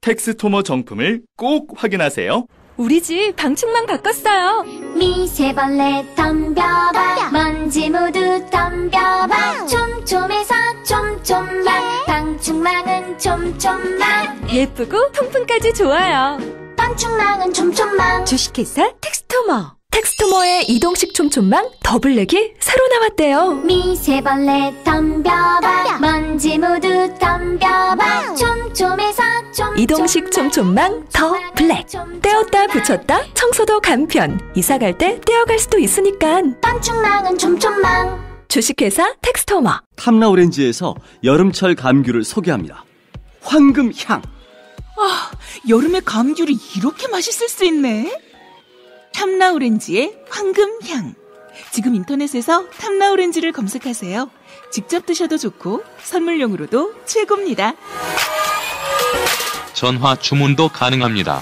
텍스토머 정품을 꼭 확인하세요. 우리 집 방충망 바꿨어요. 미세벌레 덤벼봐 먼지 모두 덤벼봐 촘촘해서 촘촘만 방충망은 촘촘만 예쁘고 통풍까지 좋아요. 방충망은 촘촘만 주식회사 텍스토머. 텍스토머의 이동식 촘촘망 더블랙이 새로 나왔대요. 미세벌레 덤벼봐 먼지 모두 덤벼봐 촘촘해서 촘촘만 이동식 촘촘망 더 블랙. 떼었다 붙였다 청소도 간편. 이사 갈 때 떼어갈 수도 있으니까. 방충망은 촘촘만 주식회사 텍스토머. 탐라오렌지에서 여름철 감귤을 소개합니다. 황금향. 여름에 감귤이 이렇게 맛있을 수 있네. 탐라오렌지의 황금향. 지금 인터넷에서 탐라오렌지를 검색하세요. 직접 드셔도 좋고 선물용으로도 최고입니다. 전화 주문도 가능합니다.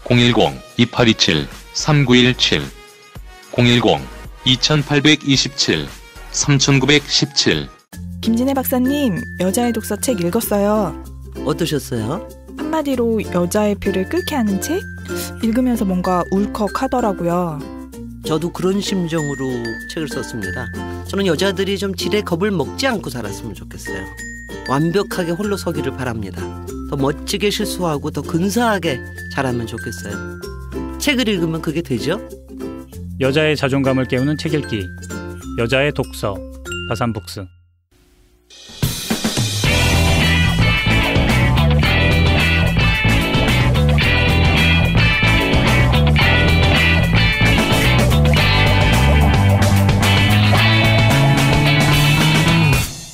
010-2827-3917 010-2827-3917 김진애 박사님, 여자의 독서 책 읽었어요. 어떠셨어요? 한마디로 여자의 피를 끓게 하는 책? 읽으면서 뭔가 울컥하더라고요. 저도 그런 심정으로 책을 썼습니다. 저는 여자들이 좀 지레 겁을 먹지 않고 살았으면 좋겠어요. 완벽하게 홀로 서기를 바랍니다. 더 멋지게 실수하고 더 근사하게 자라면 좋겠어요. 책을 읽으면 그게 되죠? 여자의 자존감을 깨우는 책 읽기. 여자의 독서. 다산북스.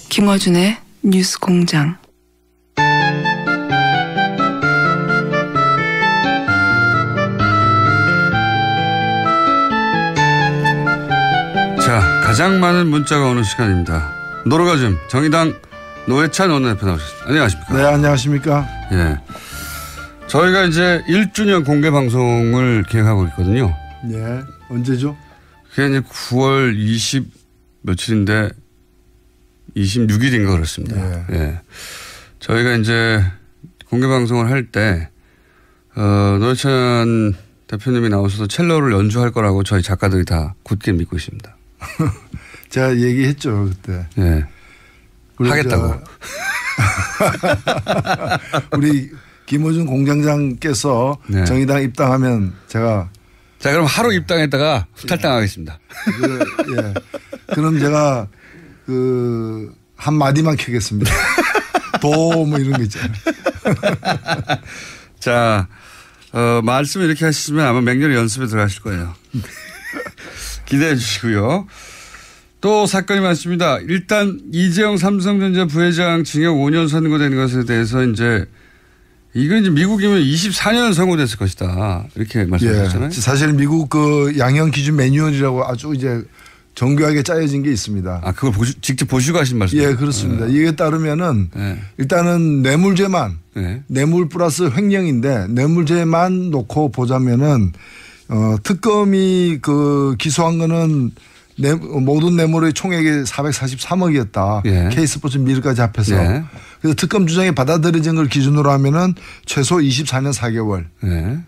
김어준의 뉴스공장. 자, 가장 많은 문자가 오는 시간입니다. 노르가즘 정의당 노회찬 원내대표 나오셨습니다. 안녕하십니까? 네, 안녕하십니까? 예, 저희가 이제 1주년 공개 방송을 기획하고 있거든요. 네, 언제죠? 그게 이제 9월 20 며칠인데 26일인가 그렇습니다. 네. 예. 저희가 이제 공개 방송을 할 때, 노회찬 대표님이 나오셔서 첼로를 연주할 거라고 저희 작가들이 다 굳게 믿고 있습니다. 제가 얘기했죠, 그때. 예. 하겠다고. 우리 김어준 공장장께서 네. 정의당 입당하면 제가. 자, 그럼 하루 입당했다가 후탈당하겠습니다. 예. 그럼 제가 한 마디만 켜겠습니다. 도 뭐 이런 거 있잖아요. 자, 말씀 이렇게 하시면 아마 맹렬히 연습에 들어가실 거예요. 기대해 주시고요. 또 사건이 많습니다. 일단 이재용 삼성전자 부회장 징역 5년 선고된 것에 대해서 이제 이건 이제 미국이면 24년 선고됐을 것이다. 이렇게 말씀하셨잖아요. 예. 사실 미국 양형 기준 매뉴얼이라고 아주 이제 정교하게 짜여진 게 있습니다. 아, 그걸 직접 보시고 하신 말씀이세요? 예, 그렇습니다. 이에 따르면은 일단은 뇌물죄만 뇌물 플러스 횡령인데 뇌물죄만 놓고 보자면은 특검이 기소한 거는 모든 뇌물의 총액이 443억이었다. 예. K스포츠 미르까지 합해서. 예. 그래서 특검 주장이 받아들여진 걸 기준으로 하면은 최소 24년 4개월.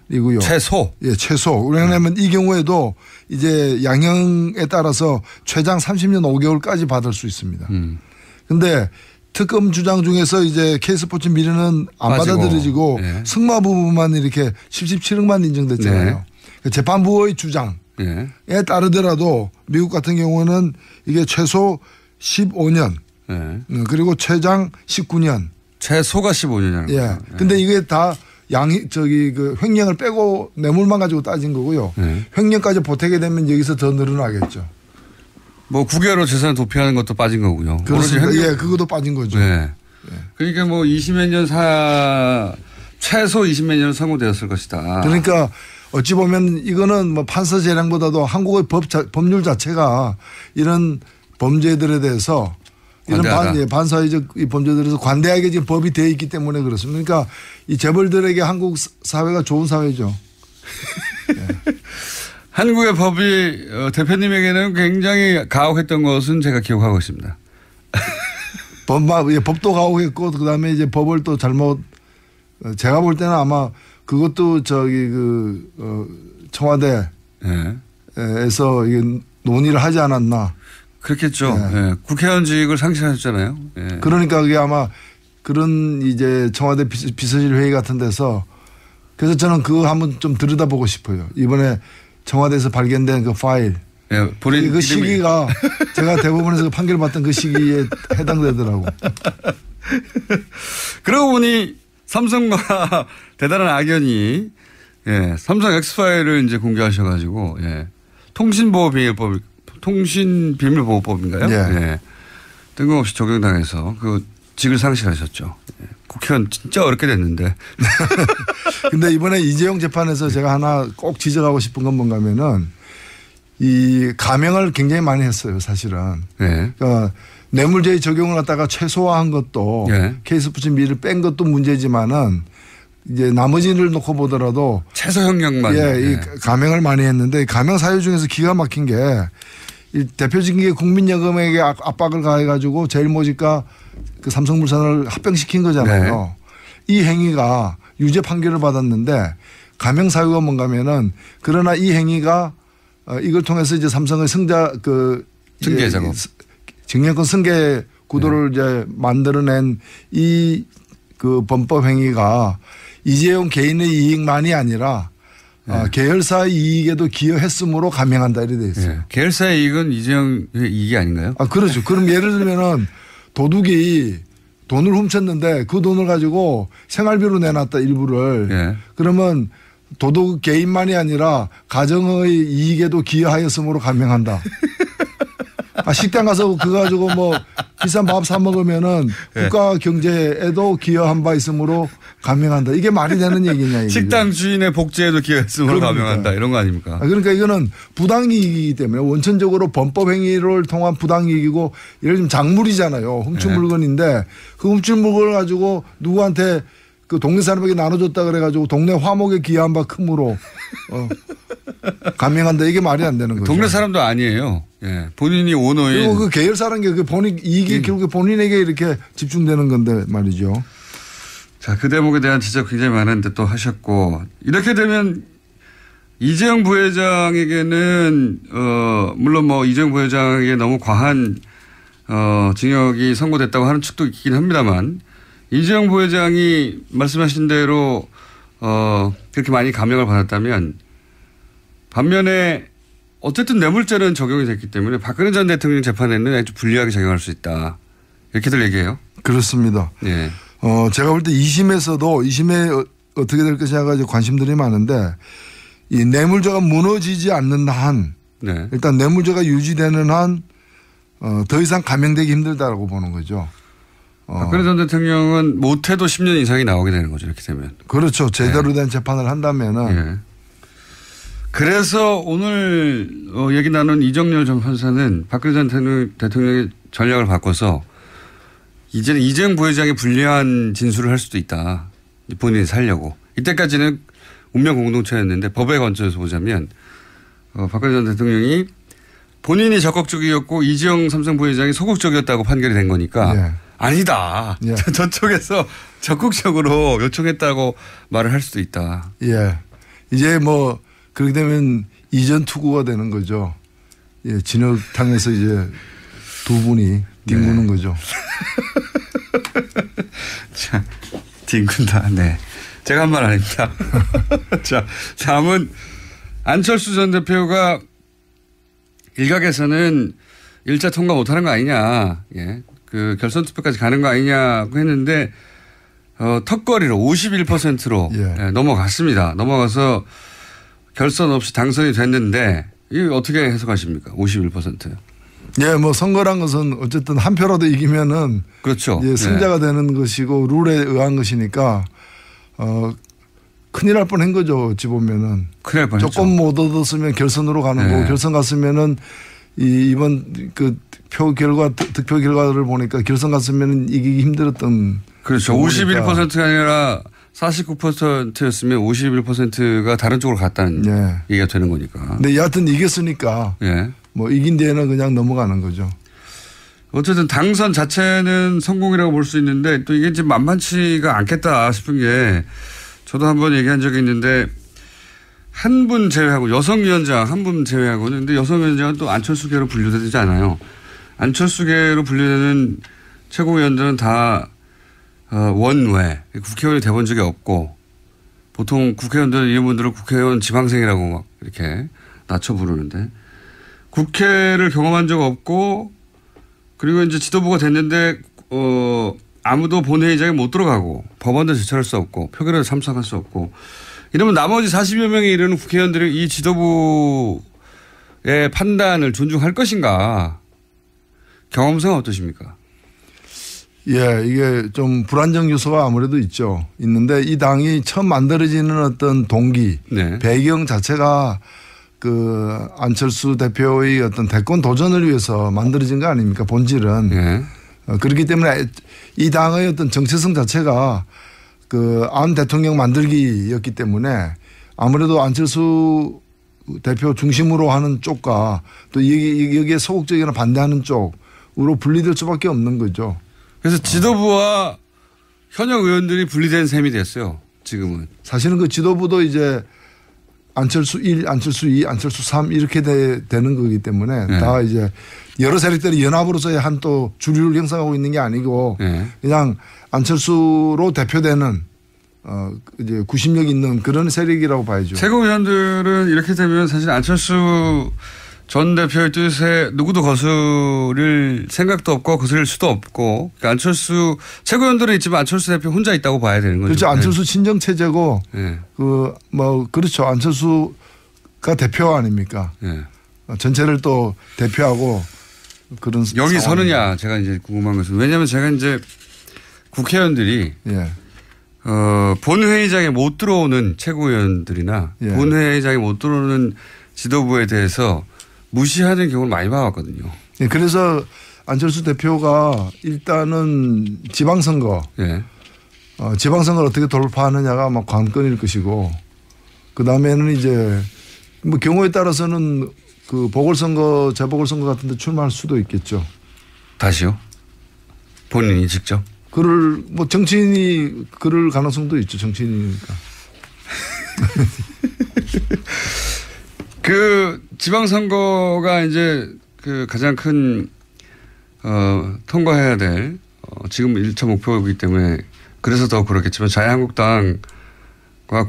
이고요. 최소? 예, 최소. 왜냐하면 이 경우에도 이제 양형에 따라서 최장 30년 5개월까지 받을 수 있습니다. 근데 특검 주장 중에서 이제 K스포츠 미르는 안 빠지고. 받아들여지고 승마 부분만 이렇게 77억만 인정됐잖아요. 재판부의 주장. 에 따르더라도 미국 같은 경우는 이게 최소 15년 그리고 최장 19년. 최소가 15년이라는 예. 거예요. 근데 이게 다 횡령을 빼고 뇌물만 가지고 따진 거고요. 횡령까지 보태게 되면 여기서 더 늘어나겠죠. 뭐 9개월로 재산 도피하는 것도 빠진 거고요. 그렇습니다. 예, 그것도 빠진 거죠. 네. 그러니까 뭐 20몇 년 최소 20몇 년은 선고되었을 것이다. 그러니까 어찌 보면 이거는 뭐 판사 재량보다도 한국의 법률 자체가 이런 범죄들에 대해서 이런 반사회적 이 범죄들에 대해서 관대하게 지금 법이 되어 있기 때문에 그렇습니다. 그러니까 이 재벌들에게 한국 사회가 좋은 사회죠. 네. 한국의 법이 대표님에게는 굉장히 가혹했던 것은 제가 기억하고 있습니다. 법도 가혹했고 그다음에 이제 법을 또 잘못 제가 볼 때는 아마 그것도 청와대에서 이게 논의를 하지 않았나. 그렇겠죠. 예. 국회의원직을 상실하셨잖아요. 예. 그러니까 그게 아마 그런 이제 청와대 비서실 회의 같은 데서 그래서 저는 그거 한번 좀 들여다보고 싶어요. 이번에 청와대에서 발견된 그 파일. 예, 본인 그 시기가 제가 대법원에서 판결 받던 그 시기에 해당되더라고. 그러고 보니 삼성과 대단한 악연이 삼성 엑스파일을 이제 공개하셔가지고 통신비밀보호법인가요? 예. 뜬금없이 적용당해서 그 직을 상실하셨죠. 국회의원 진짜 어렵게 됐는데. 근데 이번에 이재용 재판에서 제가 하나 꼭 지적하고 싶은 건 뭔가 하면은 이 감형을 굉장히 많이 했어요, 사실은. 그러니까 뇌물죄의 적용을 갖다가 최소화한 것도 케이스 붙인 미를 뺀 것도 문제지만은 이제 나머지를 놓고 보더라도 최소 형량만 이 감형을 많이 했는데 감형 사유 중에서 기가 막힌 게 이 대표적인 게 국민연금에게 압박을 가해가지고 제일모직과 그 삼성물산을 합병시킨 거잖아요. 이 행위가 유죄 판결을 받았는데 감형 사유가 뭔가 하면은 그러나 이 행위가 이걸 통해서 이제 삼성의 승계 작업, 증여권 승계 구도를 이제 만들어낸 이 그 범법 행위가 이재용 개인의 이익만이 아니라 계열사의 이익에도 기여했으므로 감형한다 이렇게 돼 있어요. 계열사의 이익은 이재용의 이익이 아닌가요? 그렇죠. 그럼 예를 들면은 도둑이 돈을 훔쳤는데 그 돈을 가지고 생활비로 내놨다 일부를. 그러면 도둑 개인만이 아니라 가정의 이익에도 기여하였으므로 감형한다. 식당 가서 그거 가지고 뭐 비싼 밥 사 먹으면은 국가 경제에도 기여한 바 있으므로 감형한다. 이게 말이 되는 얘기냐 이게. 식당 주인의 복지에도 기여했으므로 감형한다 이런 거 아닙니까? 그러니까 이거는 부당이익이기 때문에 원천적으로 범법 행위를 통한 부당이익이고 예를 들면 작물이잖아요. 훔친 물건인데 그 훔친 물건을 가지고 누구한테 그 동네 사람에게 나눠줬다 그래가지고 동네 화목에 기여한 바 크므로 감형한다. 이게 말이 안 되는 거죠. 동네 사람도 아니에요. 본인이 오너인. 그리고 그 계열사라는 게 그 본인 이익이 결국에 본인에게 이렇게 집중되는 건데 말이죠. 자, 그 대목에 대한 지적 굉장히 많은데 또 하셨고 이렇게 되면 이재용 부회장에게는 물론 뭐 이재용 부회장에게 너무 과한 징역이 선고됐다고 하는 측도 있긴 합니다만 이재용 부회장이 말씀하신 대로 그렇게 많이 감형을 받았다면 반면에 어쨌든 뇌물죄는 적용이 됐기 때문에 박근혜 전 대통령 재판에는 아주 불리하게 적용할 수 있다. 이렇게들 얘기해요. 그렇습니다. 제가 볼 때 2심에 어떻게 될 것이냐가 관심들이 많은데 이 뇌물죄가 무너지지 않는 한 일단 뇌물죄가 유지되는 한 더 이상 감형되기 힘들다라고 보는 거죠. 박근혜 전 대통령은 못해도 10년 이상이 나오게 되는 거죠. 이렇게 되면. 그렇죠. 제대로 된 재판을 한다면은. 그래서 오늘 얘기 나눈 이정열 전 판사는 박근혜 전 대통령의 전략을 바꿔서 이제는 이재용 부회장이 불리한 진술을 할 수도 있다. 본인이 살려고. 이때까지는 운명 공동체였는데 법에 건져서 보자면 박근혜 전 대통령이 본인이 적극적이었고 이재용 삼성 부회장이 소극적이었다고 판결이 된 거니까 아니다. 저쪽에서 적극적으로 요청했다고 말을 할 수도 있다. 이제 뭐 그렇게 되면 이전 투구가 되는 거죠. 진흙탕에서 이제 두 분이 뒹구는 거죠. 자, 뒹군다. 제가 한 말 아닙니다. 자, 다음은 안철수 전 대표가 일각에서는 1차 통과 못하는 거 아니냐. 그 결선 투표까지 가는 거 아니냐고 했는데 턱걸이로 51%로 넘어갔습니다. 넘어가서 결선 없이 당선이 됐는데 이거 어떻게 해석하십니까? 51%. 뭐 선거란 것은 어쨌든 한 표라도 이기면은 그렇죠. 승자가 되는 것이고 룰에 의한 것이니까 큰일 날 뻔한 거죠. 어찌 보면은. 큰일 날 뻔했죠. 조금 못 얻었으면 결선으로 가는 거고 결선 갔으면은 이번 그 득표 결과를 보니까 결선 갔으면 이기기 힘들었던. 그렇죠. 51%가 아니라 49%였으면 51%가 다른 쪽으로 갔다는 얘기가 되는 거니까. 근데 여하튼 이겼으니까 뭐 이긴 데에는 그냥 넘어가는 거죠. 어쨌든 당선 자체는 성공이라고 볼 수 있는데 또 이게 지금 만만치가 않겠다 싶은 게 저도 한번 얘기한 적이 있는데 한 분 제외하고 여성위원장 한 분 제외하고는 근데 여성위원장은 또 안철수계로 분류되지 않아요. 안철수계로 분류되는 최고위원들은 다 원외 국회의원이 돼본 적이 없고 보통 국회의원들은 이런 분들을 국회의원 지방생이라고 막 이렇게 낮춰 부르는데 국회를 경험한 적 없고 그리고 이제 지도부가 됐는데 아무도 본회의장에 못 들어가고 법안도 제출할 수 없고 표결에도 참석할 수 없고 이러면 나머지 40여 명에 이르는 국회의원들이 이 지도부의 판단을 존중할 것인가 경험상 어떠십니까? 예, 이게 좀 불안정 요소가 아무래도 있는데 이 당이 처음 만들어지는 어떤 동기, 네. 배경 자체가 그 안철수 대표의 어떤 대권 도전을 위해서 만들어진 거 아닙니까? 본질은. 네. 그렇기 때문에 이 당의 어떤 정체성 자체가 그 안 대통령 만들기였기 때문에 아무래도 안철수 대표 중심으로 하는 쪽과 또 여기에 소극적이나 반대하는 쪽으로 분리될 수밖에 없는 거죠. 그래서 지도부와 현역 의원들이 분리된 셈이 됐어요. 지금은. 사실은 그 지도부도 이제 안철수 1, 안철수 2, 안철수 3 이렇게 되는 거기 때문에 네. 다 이제 여러 세력들이 연합으로서의 한 또 주류를 형성하고 있는 게 아니고 네. 그냥 안철수로 대표되는 이제 구심력 있는 그런 세력이라고 봐야죠. 최고위원들은 이렇게 되면 사실 안철수 전 대표의 뜻에 누구도 거스를 생각도 없고 거스릴 수도 없고 그러니까 안철수 최고위원들은 있지만 안철수 대표 혼자 있다고 봐야 되는 거죠. 그렇죠. 안철수 친정 체제고 네. 그렇죠. 안철수가 대표 아닙니까? 네. 전체를 또 대표하고 그런 여기 서느냐 제가 이제 궁금한 것은 왜냐하면 제가 이제 국회의원들이 예. 본회의장에 못 들어오는 최고위원들이나 예. 본회의장에 못 들어오는 지도부에 대해서 무시하는 경우를 많이 봐왔거든요. 예, 그래서 안철수 대표가 일단은 지방선거, 예. 지방선거를 어떻게 돌파하느냐가 막 관건일 것이고, 그 다음에는 이제 뭐 경우에 따라서는 그 보궐선거, 재보궐선거 같은 데 출마할 수도 있겠죠. 다시요? 본인이 직접? 뭐 정치인이 그럴 가능성도 있죠. 정치인이니까. 그 지방선거가 이제 그 가장 큰 통과해야 될 지금 1차 목표이기 때문에 그래서 더 그렇겠지만 자유한국당과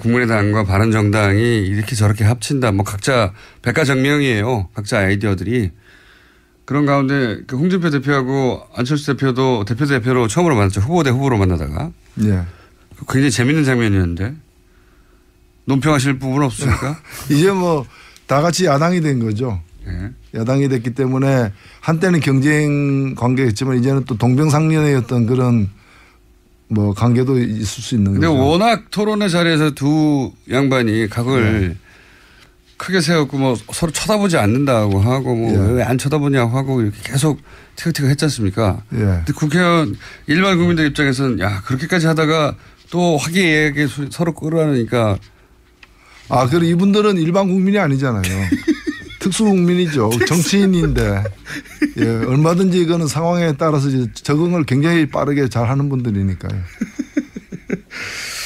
국민의당과 바른정당이 이렇게 저렇게 합친다. 뭐 각자 백가정명이에요. 각자 아이디어들이. 그런 가운데 그 홍준표 대표하고 안철수 대표도 대표로 처음으로 만났죠. 후보 대 후보로 만나다가. 예. 굉장히 재밌는 장면이었는데. 논평하실 부분 없습니까? 이제 뭐 다 같이 야당이 된 거죠. 예. 야당이 됐기 때문에 한때는 경쟁 관계였지만 이제는 또 동병상련의 어떤 그런 뭐 관계도 있을 수 있는 근데 거죠. 근데 워낙 토론의 자리에서 두 양반이 각을 크게 세웠고 뭐 서로 쳐다보지 않는다고 하고 뭐 왜 안 쳐다보냐고 하고 이렇게 계속 티격태격 했지 않습니까? 근데 국회의원 일반 국민들 입장에서는 야 그렇게까지 하다가 또 화기애애하게 서로 끌어안으니까 그리고 이분들은 일반 국민이 아니잖아요. 특수 국민이죠. 정치인인데 얼마든지 이거는 상황에 따라서 이제 적응을 굉장히 빠르게 잘 하는 분들이니까요.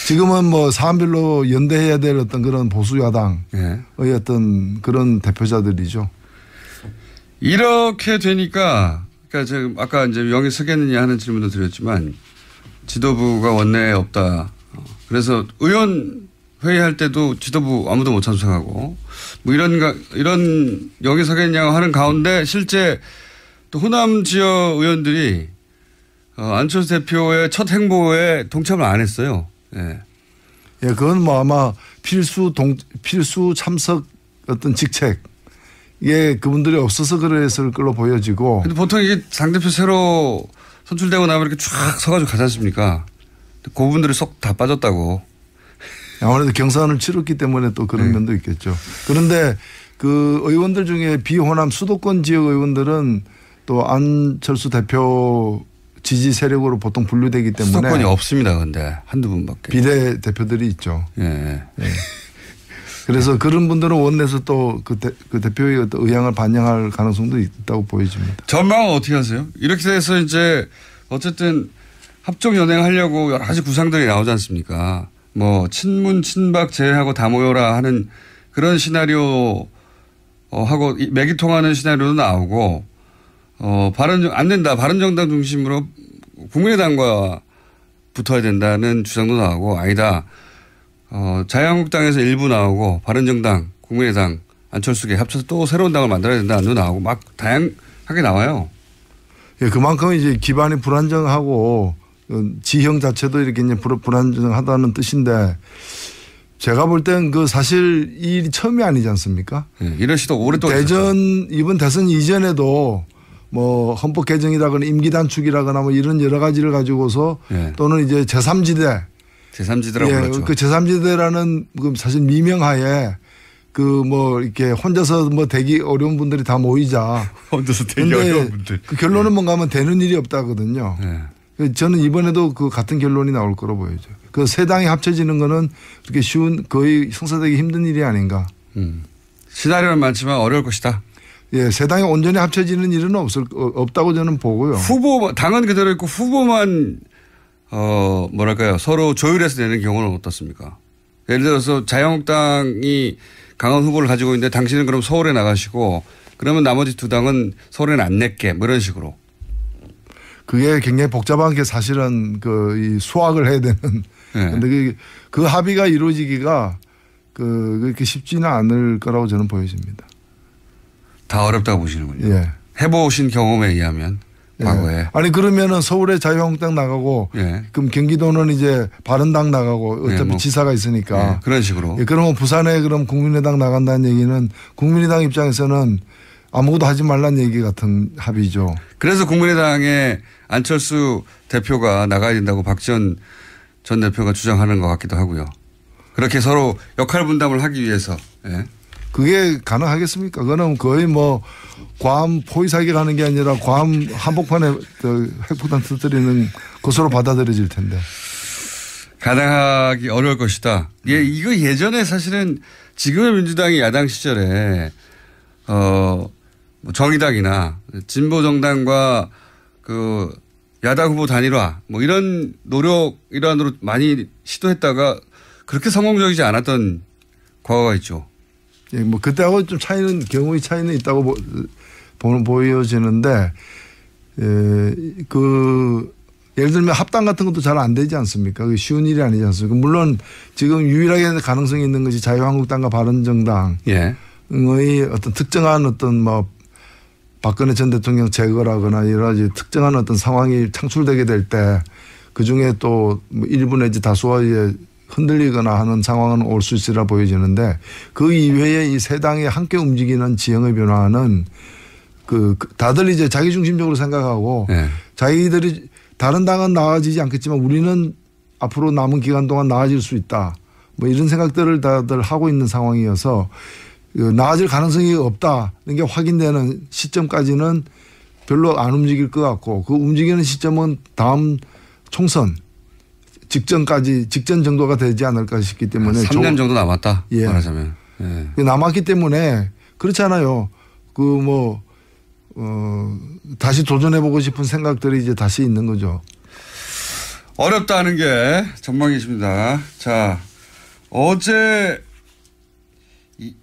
지금은 뭐 사안별로 연대해야 될 어떤 그런 보수 야당의 어떤 그런 대표자들이죠. 이렇게 되니까 그러니까 지금 아까 이제 명예 서겠느냐 하는 질문도 드렸지만 지도부가 원내에 없다. 그래서 의원 회의할 때도 지도부 아무도 못 참석하고 뭐 이런 여기 서겠냐고 하는 가운데 실제 또 호남 지역 의원들이 안철수 대표의 첫 행보에 동참을 안 했어요. 예. 예, 그건 뭐 아마 필수 참석 어떤 직책 이게 그분들이 없어서 그랬을 걸로 보여지고. 근데 보통 이게 당대표 새로 선출되고 나면 이렇게 쫙 서가지고 가지 않습니까? 그분들이 쏙 다 빠졌다고. 아무래도 경선을 치렀기 때문에 또 그런 면도 있겠죠. 그런데 그 의원들 중에 비호남 수도권 지역 의원들은 또 안철수 대표 지지 세력으로 보통 분류되기 때문에. 수도권이 없습니다. 근데 한두 분밖에. 비례 대표들이 있죠. 예. 그래서 그런 분들은 원내에서 또 그 대표의 어떤 의향을 반영할 가능성도 있다고 보여집니다. 전망은 어떻게 하세요? 이렇게 돼서 이제 어쨌든 합종 연행하려고 여러 가지 구상들이 나오지 않습니까? 뭐 친문 친박 제외하고 다 모여라 하는 그런 시나리오 하고 맥이 통하는 시나리오도 나오고 안 된다. 바른정당 중심으로 국민의당과 붙어야 된다는 주장도 나오고 아니다. 자유한국당에서 일부 나오고 바른정당, 국민의당, 안철수계 합쳐서 또 새로운 당을 만들어야 된다는 도 나오고 막 다양하게 나와요. 예, 그만큼 이제 기반이 불안정하고 지형 자체도 이렇게 이제 불안정하다는 뜻인데 제가 볼 땐 그 사실 이 일이 처음이 아니지 않습니까? 예, 이런 시도 오랫동안 이번 대선 이전에도 뭐 헌법 개정이라거나 임기 단축이라거나 뭐 이런 여러 가지를 가지고서 예. 또는 이제 제3지대라고 불렀죠. 그 제3지대라는 사실 미명하에 그 뭐 이렇게 혼자서 뭐 되기 어려운 분들이 다 모이자. 혼자서 되기 어려운 분들. 그 결론은 뭔가 하면 되는 일이 없다거든요. 예. 저는 이번에도 그 같은 결론이 나올 거로 보여져요. 그 세 당이 합쳐지는 거는 그렇게 쉬운 거의 성사되기 힘든 일이 아닌가. 시나리오는 많지만 어려울 것이다. 예, 세 당이 온전히 합쳐지는 일은 없다고 저는 보고요. 당은 그대로 있고 후보만 뭐랄까요 서로 조율해서 내는 경우는 어떻습니까? 예를 들어서 자유한국당이 강한 후보를 가지고 있는데 당신은 그럼 서울에 나가시고 그러면 나머지 두 당은 서울에는 안 낼게 뭐 이런 식으로. 그게 굉장히 복잡한 게 사실은 이 수학을 해야 되는. 그런데 네. 그 합의가 이루어지기가 그렇게 쉽지는 않을 거라고 저는 보여집니다. 다 어렵다고 보시는군요. 예. 해보신 경험에 의하면 과거에. 예. 아니 그러면은 서울에 자유한국당 나가고 예. 그럼 경기도는 이제 바른당 나가고 어차피 뭐 지사가 있으니까. 예. 그런 식으로. 예. 그러면 부산에 그럼 국민의당 나간다는 얘기는 국민의당 입장에서는 아무것도 하지 말란 얘기 같은 합의죠. 그래서 국민의당의 안철수 대표가 나가야 된다고 박지원 전 대표가 주장하는 것 같기도 하고요. 그렇게 서로 역할 분담을 하기 위해서. 예. 그게 가능하겠습니까? 그거는 거의 뭐 괌 포위사기 가는 게 아니라 괌 한복판에 핵폭탄 터뜨리는 것으로 받아들여질 텐데. 가능하기 어려울 것이다. 예, 이거 예전에 사실은 지금의 민주당이 야당 시절에 정의당이나 진보정당과 그 야당 후보 단일화 뭐 이런 노력 일환으로 많이 시도했다가 그렇게 성공적이지 않았던 과거가 있죠. 예, 뭐 그때하고 좀 경우의 차이는 있다고 보여지는데, 예를 들면 합당 같은 것도 잘 안 되지 않습니까? 그게 쉬운 일이 아니지 않습니까? 물론 지금 유일하게 가능성이 있는 것이 자유한국당과 바른정당의 어떤 특정한 어떤 뭐 박근혜 전 대통령 제거라거나 여러 가지 특정한 어떤 상황이 창출되게 될 때 그 중에 또 일부 내지 다수가 흔들리거나 하는 상황은 올 수 있으리라 보여지는데 그 이외에 이 세 당이 함께 움직이는 지형의 변화는 다들 이제 자기 중심적으로 생각하고 자기들이 다른 당은 나아지지 않겠지만 우리는 앞으로 남은 기간 동안 나아질 수 있다. 뭐 이런 생각들을 다들 하고 있는 상황이어서 나아질 가능성이 없다는 게 확인되는 시점까지는 별로 안 움직일 것 같고 그 움직이는 시점은 다음 총선 직전 정도가 되지 않을까 싶기 때문에 3년 정도 남았다. 예. 말하자면. 예. 남았기 때문에 그렇잖아요. 다시 도전해보고 싶은 생각들이 이제 다시 있는 거죠. 어렵다는 게 전망이십니다. 자, 어제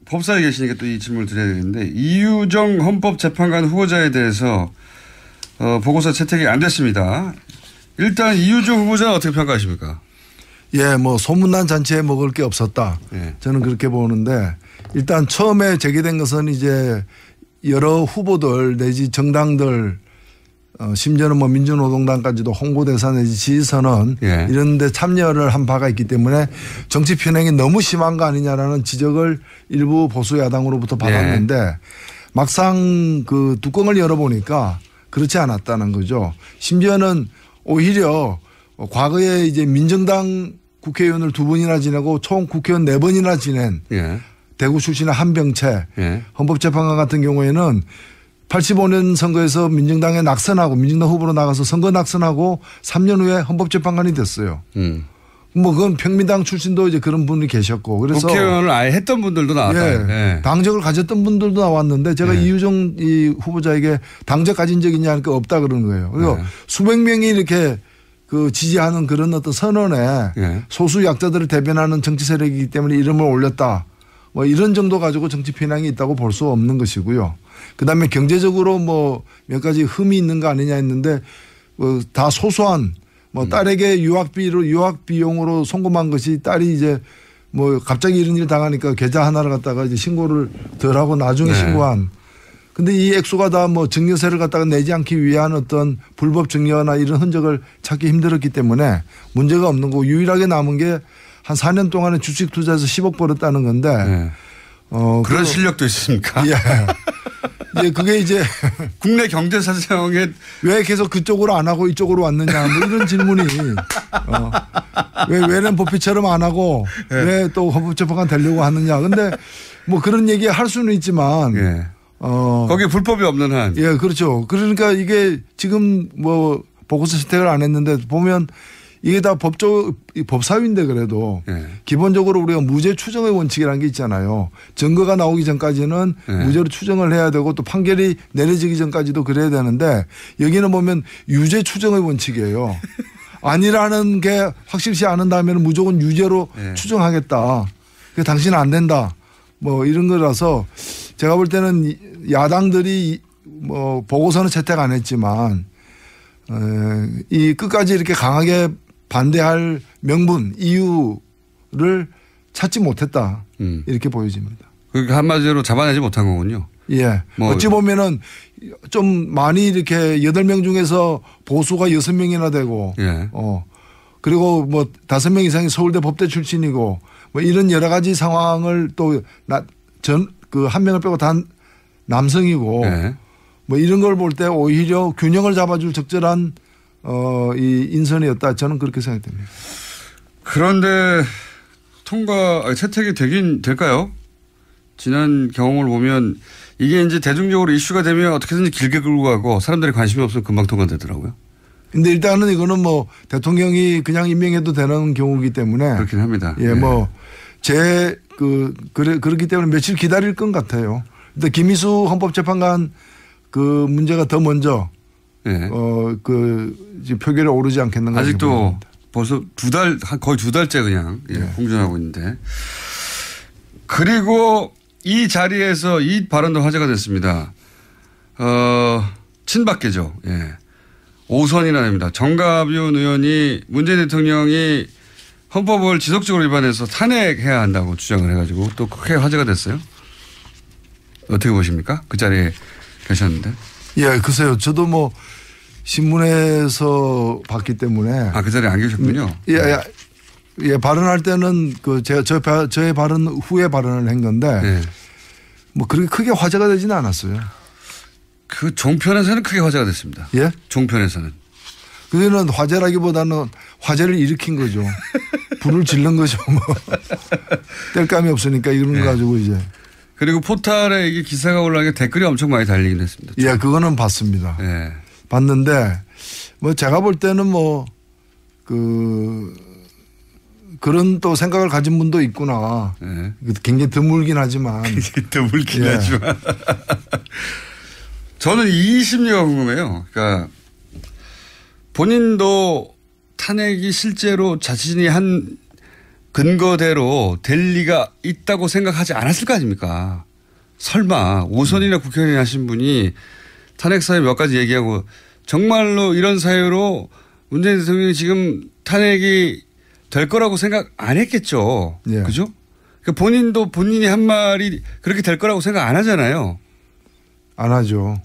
법사에 계시니까 또 이 질문을 드려야 되는데 이유정 헌법재판관 후보자에 대해서 보고서 채택이 안 됐습니다. 일단 이유정 후보자는 어떻게 평가하십니까? 예, 뭐 소문난 잔치에 먹을 게 없었다. 예. 저는 그렇게 보는데 일단 처음에 제기된 것은 이제 여러 후보들 내지 정당들 심지어는 뭐 민주노동당까지도 홍보대사 내지 지지선언 이런 데 참여를 한 바가 있기 때문에 정치 편향이 너무 심한 거 아니냐라는 지적을 일부 보수 야당으로부터 받았는데 막상 그 뚜껑을 열어보니까 그렇지 않았다는 거죠. 심지어는 오히려 과거에 이제 민정당 국회의원을 2번이나 지내고 총 국회의원 4번이나 지낸 대구 출신의 한병채 헌법재판관 같은 경우에는 85년 선거에서 민정당에 낙선하고 민정당 후보로 나가서 선거 낙선하고 3년 후에 헌법재판관이 됐어요. 뭐 그건 평민당 출신도 이제 그런 분이 계셨고 그래서 국회의원을 아예 했던 분들도 나왔다. 예, 예. 당적을 가졌던 분들도 나왔는데 제가 이유정 이 후보자에게 당적 가진 적 있냐 하니까 없다 그러는 거예요. 그리고 수백 명이 이렇게 그 지지하는 그런 어떤 선언에 소수 약자들을 대변하는 정치 세력이기 때문에 이름을 올렸다. 뭐 이런 정도 가지고 정치 편향이 있다고 볼 수 없는 것이고요. 그다음에 경제적으로 뭐 몇 가지 흠이 있는 거 아니냐 했는데 다 소소한 뭐 딸에게 유학 비용으로 송금한 것이 딸이 이제 뭐 갑자기 이런 일 당하니까 계좌 하나를 갖다가 이제 신고를 덜 하고 나중에 신고한. 근데 이 액수가 다 뭐 증여세를 갖다가 내지 않기 위한 어떤 불법 증여나 이런 흔적을 찾기 힘들었기 때문에 문제가 없는 거고 유일하게 남은 게 한 4년 동안에 주식 투자해서 10억 벌었다는 건데. 그런 실력도 있습니까? 예. 이제 그게 이제 국내 경제 사정에 왜 계속 그쪽으로 안 하고 이쪽으로 왔느냐 뭐 이런 질문이 왜 외래는 법피처럼 안 하고 왜 또 헌법재판관 되려고 하느냐. 근데 뭐 그런 얘기 할 수는 있지만 거기 불법이 없는 한. 예, 그렇죠. 그러니까 이게 지금 뭐 보고서 채택을 안 했는데 보면 이게 다 법사위인데 그래도 기본적으로 우리가 무죄 추정의 원칙이라는 게 있잖아요. 증거가 나오기 전까지는 무죄로 추정을 해야 되고 또 판결이 내려지기 전까지도 그래야 되는데 여기는 보면 유죄 추정의 원칙이에요. 아니라는 게 확실시 않은 다음에는 무조건 유죄로 추정하겠다. 당신은 안 된다. 뭐 이런 거라서 제가 볼 때는 야당들이 뭐 보고서는 채택 안 했지만 이 끝까지 이렇게 강하게 반대할 명분, 이유를 찾지 못했다. 이렇게 보여집니다. 그러니까 한마디로 잡아내지 못한 거군요. 예. 뭐 어찌 보면은 좀 많이 이렇게 8명 중에서 보수가 6명이나 되고, 그리고 뭐 5명 이상이 서울대 법대 출신이고, 뭐 이런 여러 가지 상황을 또 그 한 명을 빼고 다 남성이고, 뭐 이런 걸 볼 때 오히려 균형을 잡아줄 적절한 이 인선이었다. 저는 그렇게 생각됩니다. 그런데 채택이 되긴 될까요? 지난 경험을 보면 이게 이제 대중적으로 이슈가 되면 어떻게든지 길게 끌고 가고 사람들이 관심이 없으면 금방 통과되더라고요. 근데 일단은 이거는 뭐 대통령이 그냥 임명해도 되는 경우이기 때문에. 그렇긴 합니다. 예, 뭐 그렇기 때문에 며칠 기다릴 것 같아요. 근데 김희수 헌법재판관 그 문제가 더 먼저 지금 표결에 오르지 않겠는가. 아직도 벌써 거의 2달째 그냥 공전하고 있는데. 그리고 이 자리에서 이 발언도 화제가 됐습니다. 친박계죠. 오선이나 됩니다. 정가윤 의원이 문재인 대통령이 헌법을 지속적으로 위반해서 탄핵해야 한다고 주장을 해가지고 또 크게 화제가 됐어요. 어떻게 보십니까? 그 자리에 계셨는데. 예, 글쎄요. 저도 뭐 신문에서 봤기 때문에. 그 자리에 안 계셨군요. 예, 발언할 때는 저의 발언 후에 발언을 한 건데 뭐 그렇게 크게 화제가 되지는 않았어요. 그 종편에서는 크게 화제가 됐습니다. 예? 종편에서는. 그거는 화제라기보다는 화제를 일으킨 거죠. 불을 질른 거죠. 뭐. 뗄감이 없으니까 이런 거 가지고 이제. 그리고 포탈에 이게 기사가 올라가게 댓글이 엄청 많이 달리긴 했습니다. 예, 그거는 봤습니다. 봤는데 뭐 제가 볼 때는 뭐 그런 또 생각을 가진 분도 있구나. 굉장히 드물긴 하지만. 드물긴 하지만. 저는 이 심리가 궁금해요. 그러니까 본인도 탄핵이 실제로 자신이 한 근거대로 될 리가 있다고 생각하지 않았을 거 아닙니까? 설마 오선이나 국회의원 하신 분이 탄핵 사유 몇 가지 얘기하고 정말로 이런 사유로 문재인 대통령이 지금 탄핵이 될 거라고 생각 안 했겠죠. 그죠? 그러니까 본인도 본인이 한 말이 그렇게 될 거라고 생각 안 하잖아요. 안 하죠.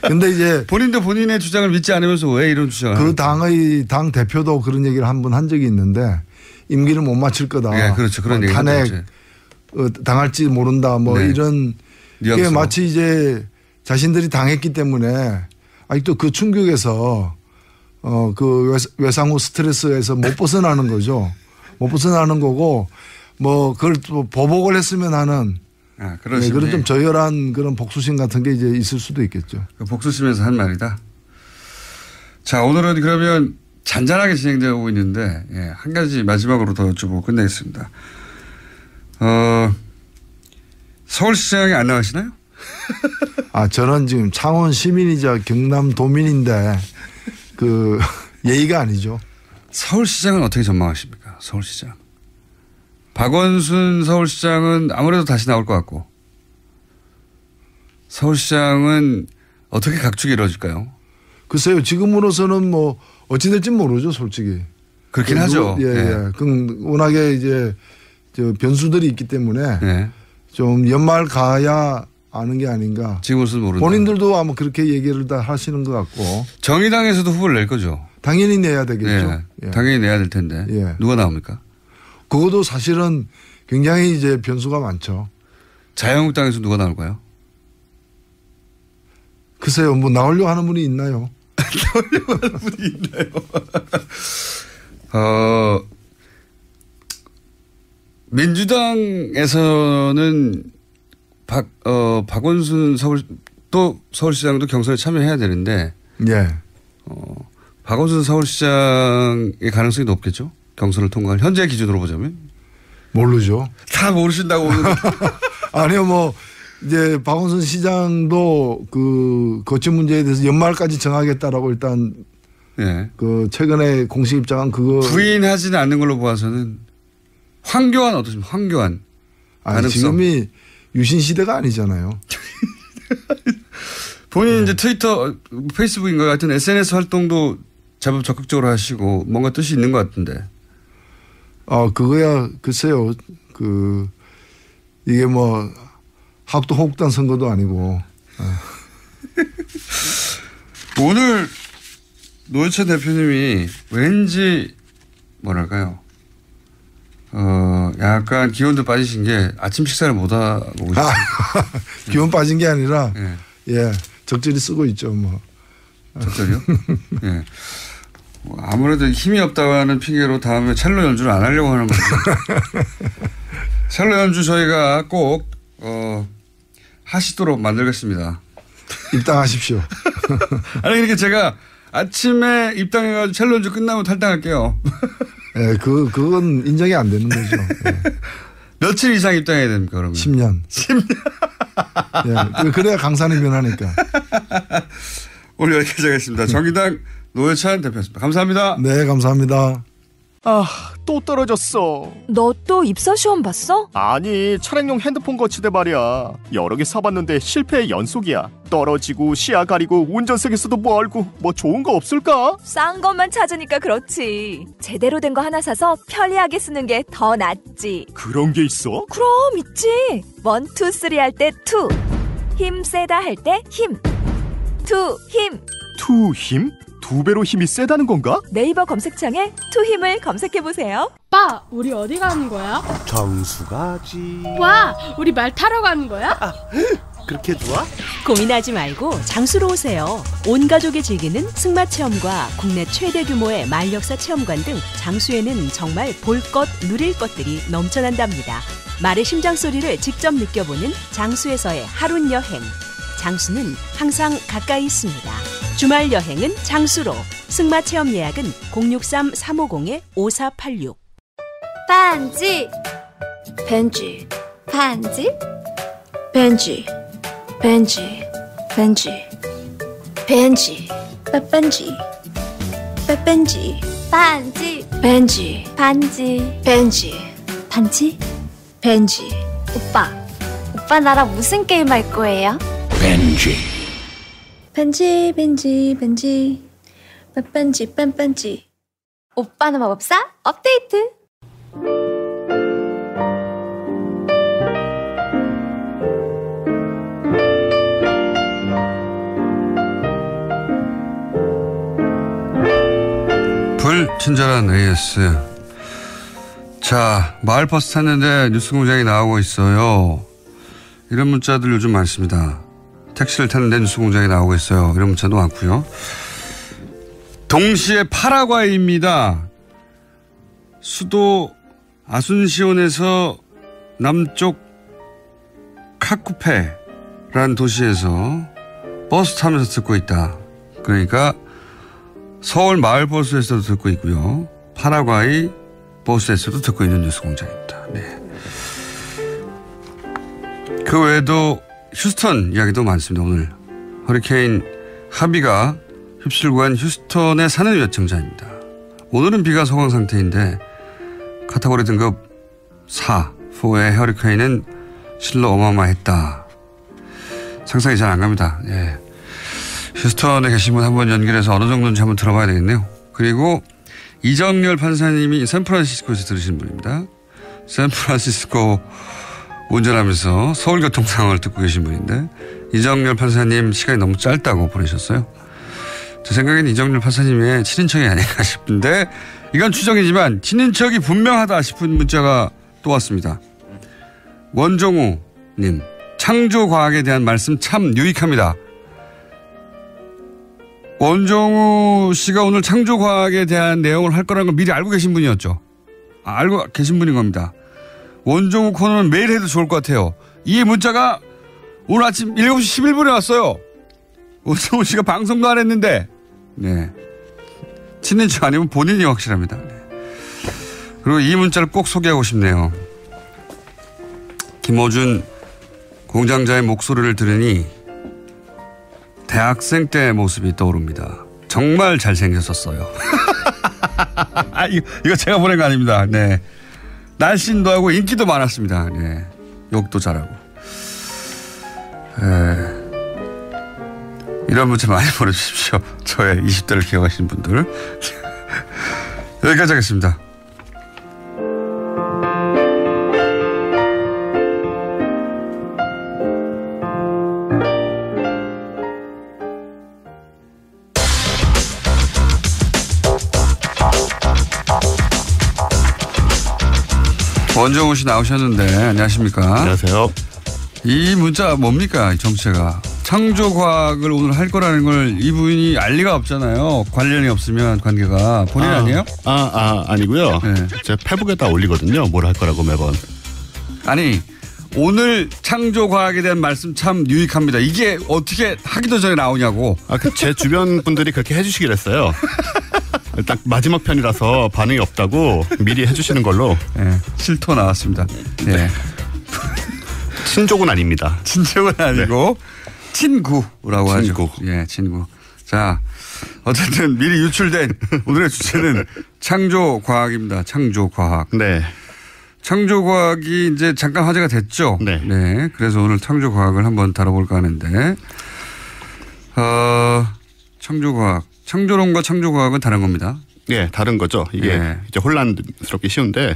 근데 이제 본인도 본인의 주장을 믿지 않으면서 왜 이런 주장을? 그 당 대표도 그런 얘기를 한 번 한 적이 있는데 임기를 못 마칠 거다. 그렇죠. 그런 얘기. 탄핵 당할지 모른다. 뭐 이런 게 마치 이제 자신들이 당했기 때문에 아직도 그 충격에서 그 외상후 스트레스에서 못 벗어나는 거죠. 못 벗어나는 거고 뭐 그걸 또 보복을 했으면 하는 그런 좀 저열한 그런 복수심 같은 게 이제 있을 수도 있겠죠. 복수심에서 한 말이다. 자, 오늘은 그러면 잔잔하게 진행되고 있는데, 예, 한 가지 마지막으로 더 여쭤보고 끝내겠습니다. 서울시장에 안 나가시나요? 저는 지금 창원 시민이자 경남 도민인데, 예의가 아니죠. 서울시장은 어떻게 전망하십니까? 서울시장. 박원순 서울시장은 아무래도 다시 나올 것 같고, 서울시장은 어떻게 각축이 이루어질까요? 글쎄요, 지금으로서는 뭐, 어찌될지 모르죠, 솔직히. 그렇긴 하죠. 예, 예. 워낙에 이제, 변수들이 있기 때문에, 네. 좀 연말 가야 아는 게 아닌가. 지금으로서는 모른다. 본인들도 아마 그렇게 얘기를 다 하시는 것 같고. 정의당에서도 후보를 낼 거죠? 당연히 내야 되겠죠. 네. 예. 당연히 내야 될 텐데. 예. 누가 나옵니까? 그것도 사실은 굉장히 이제 변수가 많죠. 자유한국당에서 누가 나올까요? 글쎄요, 뭐 나오려고 하는 분이 있나요? 나오려고 하는 분이 있나요? 민주당에서는 박원순 서울시장도 경선에 참여해야 되는데. 예. 박원순 서울시장의 가능성이 높겠죠? 경선을 통과할 현재 기준으로 보자면? 모르죠. 다 모르신다고. 아니요, 뭐, 이제 박원순 시장도 거취 문제에 대해서 연말까지 정하겠다라고 일단 예. 최근에 공식 입장한 그거. 부인하지는 않는 걸로 보아서는 황교안 어떠십니까? 황교안. 지금이 유신 시대가 아니잖아요. 본인 이제 트위터, 페이스북인가 같은 SNS 활동도 제법 적극적으로 하시고 뭔가 뜻이 있는 것 같은데. 그거야 글쎄요. 이게 뭐 합도 호국단 선거도 아니고. 오늘 노회찬 대표님이 왠지 뭐랄까요. 약간 기온도 빠지신 게 아침 식사를 못 하고 오셨어요. 기온 빠진 게 아니라 예, 적절히 쓰고 있죠, 뭐. 적절히요? 예. 아무래도 힘이 없다는 핑계로 다음에 첼로 연주를 안 하려고 하는 거죠. 첼로 연주 저희가 꼭 하시도록 만들겠습니다. 입당하십시오. 아니 그러니까 제가 아침에 입당해가지고 첼로 연주 끝나면 탈당할게요. 예, 그건 인정이 안 되는 거죠. 예. 며칠 이상 입당해야 됩니까, 그러면? 10년. 10년. 예, 그래야 강산이 변하니까. 오늘 여기까지 하겠습니다. 정의당 노회찬 대표였습니다. 감사합니다. 네, 감사합니다. 또 떨어졌어. 너 또 입사 시험 봤어? 아니, 차량용 핸드폰 거치대 말이야. 여러 개 사봤는데 실패의 연속이야. 떨어지고 시야 가리고 운전석에서도 멀고 뭐 좋은 거 없을까? 싼 것만 찾으니까 그렇지. 제대로 된 거 하나 사서 편리하게 쓰는 게 더 낫지. 그런 게 있어? 그럼 있지. 1, 2, 3 할 때 2. 힘 세다 할 때 힘. 2 힘. 2 힘? 2배로 힘이 세다는 건가? 네이버 검색창에 2 힘을 검색해보세요. 오빠, 우리 어디 가는 거야? 정수 가지. 와, 우리 말 타러 가는 거야? 그렇게 좋아? 고민하지 말고 장수로 오세요. 온 가족이 즐기는 승마 체험과 국내 최대 규모의 말역사 체험관 등 장수에는 정말 볼 것, 누릴 것들이 넘쳐난답니다. 말의 심장 소리를 직접 느껴보는 장수에서의 하룬 여행. 장수는 항상 가까이 있습니다. 주말 여행은 장수로. 승마 체험 예약은 063-350-5486. 반지 벤지 반지 벤지 벤지 벤지 벤지 빠빤지 빠빤지 반지 벤지 반지 벤지 반지 벤지 오빠 나랑 무슨 게임 할 거예요? 벤지 벤지 벤지 벤지 빠빤지 빤빤지 오빠는 마법사 업데이트. 불친절한 AS. 자, 마을버스 탔는데 뉴스공장이 나오고 있어요. 이런 문자들 요즘 많습니다. 택시를 탔는데 뉴스공장이 나오고 있어요. 이런 문자도 많고요. 동시에 파라과이입니다. 수도 아순시온에서 남쪽 카쿠페라는 도시에서 버스 타면서 듣고 있다. 그러니까 서울 마을 버스에서도 듣고 있고요. 파라과이 버스에서도 듣고 있는 뉴스공장입니다. 네. 그 외에도 휴스턴 이야기도 많습니다. 오늘 허리케인 하비가 휩쓸고 간 휴스턴에 사는 요청자입니다. 오늘은 비가 소강 상태인데 카테고리 등급 4의 허리케인은 실로 어마어마했다. 상상이 잘 안 갑니다. 예. 휴스턴에 계신 분 한번 연결해서 어느 정도인지 한번 들어봐야 되겠네요. 그리고 이정열 판사님이 샌프란시스코에서 들으신 분입니다. 샌프란시스코 운전하면서 서울교통 상황을 듣고 계신 분인데 이정열 판사님 시간이 너무 짧다고 보내셨어요. 제 생각엔 이정열 판사님의 친인척이 아닌가 싶은데 이건 추정이지만 친인척이 분명하다 싶은 문자가 또 왔습니다. 원종우 님, 창조과학에 대한 말씀 참 유익합니다. 원종우 씨가 오늘 창조과학에 대한 내용을 할 거라는 걸 미리 알고 계신 분이었죠. 알고 계신 분인 겁니다. 원종우 코너는 매일 해도 좋을 것 같아요. 이 문자가 오늘 아침 7시 11분에 왔어요. 원종우 씨가 방송도 안 했는데. 네. 친인척 아니면 본인이 확실합니다. 네. 그리고 이 문자를 꼭 소개하고 싶네요. 김어준 공장자의 목소리를 들으니 대학생 때 모습이 떠오릅니다. 정말 잘생겼었어요. 이거 제가 보낸 거 아닙니다. 네. 날씬도 하고 인기도 많았습니다. 네. 욕도 잘하고. 이런 문자 많이 보내주십시오. 저의 20대를 기억하시는 분들. 여기까지 하겠습니다. 원종우 씨 나오셨는데 안녕하십니까? 안녕하세요. 이 문자 뭡니까? 이 정체가. 창조과학을 오늘 할 거라는 걸 이분이 알 리가 없잖아요. 관련이 없으면 관계가. 본인 아니에요? 아니고요. 네. 제가 페북에다 올리거든요. 뭘 할 거라고 매번. 아니 오늘 창조과학에 대한 말씀 참 유익합니다. 이게 어떻게 하기도 전에 나오냐고. 제 주변 분들이 그렇게 해주시길 했어요. 딱 마지막 편이라서 반응이 없다고 미리 해주시는 걸로. 네, 실토 나왔습니다. 네. 친족은 아닙니다. 친족은 아니고 네. 친구라고 친구. 하죠. 예, 친구. 자, 어쨌든 미리 유출된 오늘의 주제는 창조과학입니다. 창조과학. 네. 창조과학이 이제 잠깐 화제가 됐죠. 네. 네. 그래서 오늘 창조과학을 한번 다뤄볼까 하는데, 창조과학. 창조론과 창조과학은 다른 겁니다. 네, 다른 거죠. 이게 네. 이제 혼란스럽게 쉬운데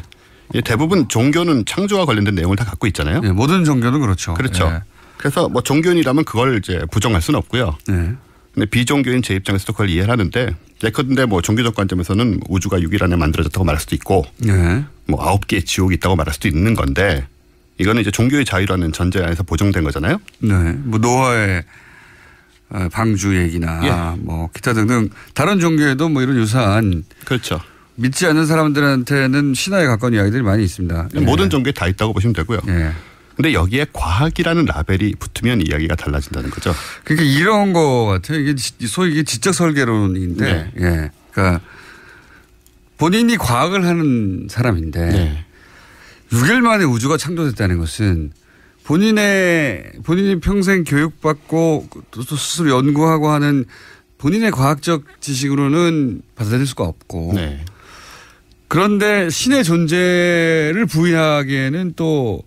대부분 종교는 창조와 관련된 내용을 다 갖고 있잖아요. 네, 모든 종교는 그렇죠. 그렇죠. 네. 그래서 뭐 종교인이라면 그걸 이제 부정할 수는 없고요. 네. 근데 비종교인 제 입장에서도 그걸 이해를 하는데 예컨대 뭐 종교적 관점에서는 우주가 6일 안에 만들어졌다고 말할 수도 있고 네. 뭐 9개의 지옥이 있다고 말할 수도 있는 건데 이거는 이제 종교의 자유라는 전제 안에서 보정된 거잖아요. 네. 뭐 노아의 방주 얘기나 예. 뭐 기타 등등 다른 종교에도 뭐 이런 유사한 그렇죠. 믿지 않는 사람들한테는 신화에 가까운 이야기들이 많이 있습니다. 모든 예. 종교에 다 있다고 보시면 되고요. 예. 근데 여기에 과학이라는 라벨이 붙으면 이야기가 달라진다는 거죠. 그러니까 이런 거 같아요. 이게 소위 이게 지적 설계론인데, 네. 예. 그러니까 본인이 과학을 하는 사람인데 네. 6일 만에 우주가 창조됐다는 것은 본인이 평생 교육받고 또 스스로 연구하고 하는 본인의 과학적 지식으로는 받아들일 수가 없고 네. 그런데 신의 존재를 부인하기에는 또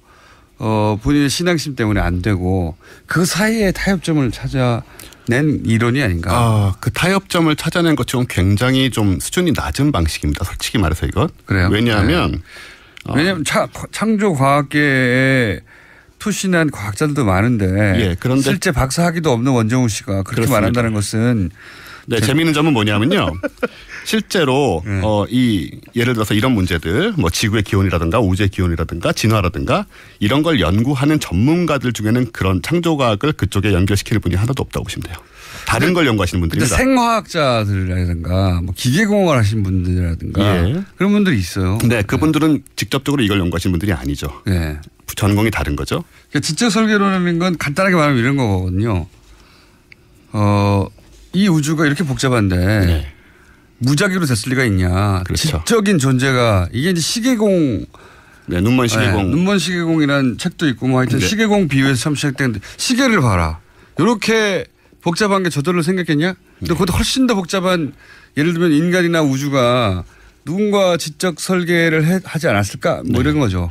본인의 신앙심 때문에 안 되고 그 사이에 타협점을 찾아낸 이론이 아닌가. 그 타협점을 찾아낸 것처럼 굉장히 좀 수준이 낮은 방식입니다. 솔직히 말해서 이건. 그래요? 왜냐하면 왜냐하면 창조과학계에 투신한 과학자들도 많은데 예, 그런데 실제 박사학위도 없는 원종우 씨가 그렇게 그렇습니다. 말한다는 것은 네, 재미있는 점은 뭐냐면요. 실제로 이 예를 들어서 이런 문제들 뭐 지구의 기온이라든가 우주의 기온이라든가 진화라든가 이런 걸 연구하는 전문가들 중에는 그런 창조과학을 그쪽에 연결시키는 분이 하나도 없다고 보시면 돼요. 다른 걸 연구하시는 분들입니다. 생화학자들이라든가 뭐 기계공학을 하신 분들이라든가 예. 그런 분들이 있어요. 네, 그분들은 직접적으로 이걸 연구하시는 분들이 아니죠. 네. 전공이 다른 거죠. 그러니까 지적 설계론이라는 건 간단하게 말하면 이런 거거든요. 이 우주가 이렇게 복잡한데 네. 무작위로 됐을 리가 있냐. 그렇죠. 지적인 존재가 이게 이제 시계공. 네, 눈먼 시계공. 네, 눈먼 시계공이라는 책도 있고 뭐 하여튼 네. 시계공 비유에서 처음 시작되는데 시계를 봐라. 이렇게 복잡한 게 저절로 생겼겠냐? 근데 그것도 훨씬 더 복잡한 예를 들면 인간이나 우주가 누군가 지적 설계를 하지 않았을까? 뭐 이런 거죠.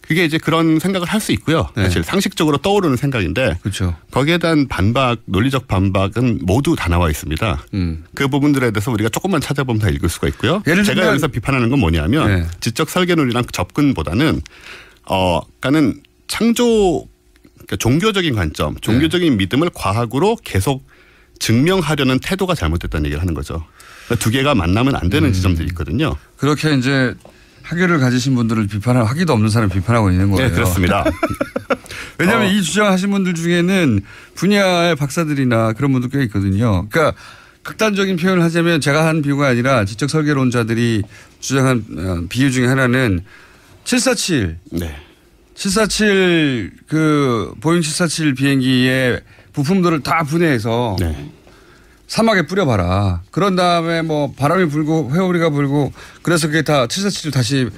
그게 이제 그런 생각을 할 수 있고요. 네. 사실 상식적으로 떠오르는 생각인데 그렇죠. 거기에 대한 반박, 논리적 반박은 모두 다 나와 있습니다. 그 부분들에 대해서 우리가 조금만 찾아보면 다 읽을 수가 있고요. 제가 여기서 비판하는 건 뭐냐면 네. 지적 설계 논리랑 접근보다는 그러니까는 창조 그러니까 종교적인 관점, 종교적인 믿음을 과학으로 계속 증명하려는 태도가 잘못됐다는 얘기를 하는 거죠. 그러니까 두 개가 만나면 안 되는 지점들이 있거든요. 그렇게 이제 학위를 가지신 분들을 비판하고 학위도 없는 사람 비판하고 있는 거예요. 네, 그렇습니다. 왜냐하면 이 주장하신 분들 중에는 분야의 박사들이나 그런 분들 꽤 있거든요. 그러니까 극단적인 표현을 하자면 제가 한 비유가 아니라 지적 설계론자들이 주장한 비유 중에 하나는 747. 네. 747 그 보잉 747 비행기의 부품들을 다 분해해서 사막에 뿌려봐라. 그런 다음에 뭐 바람이 불고 회오리가 불고 그래서 그게 다 747로 다시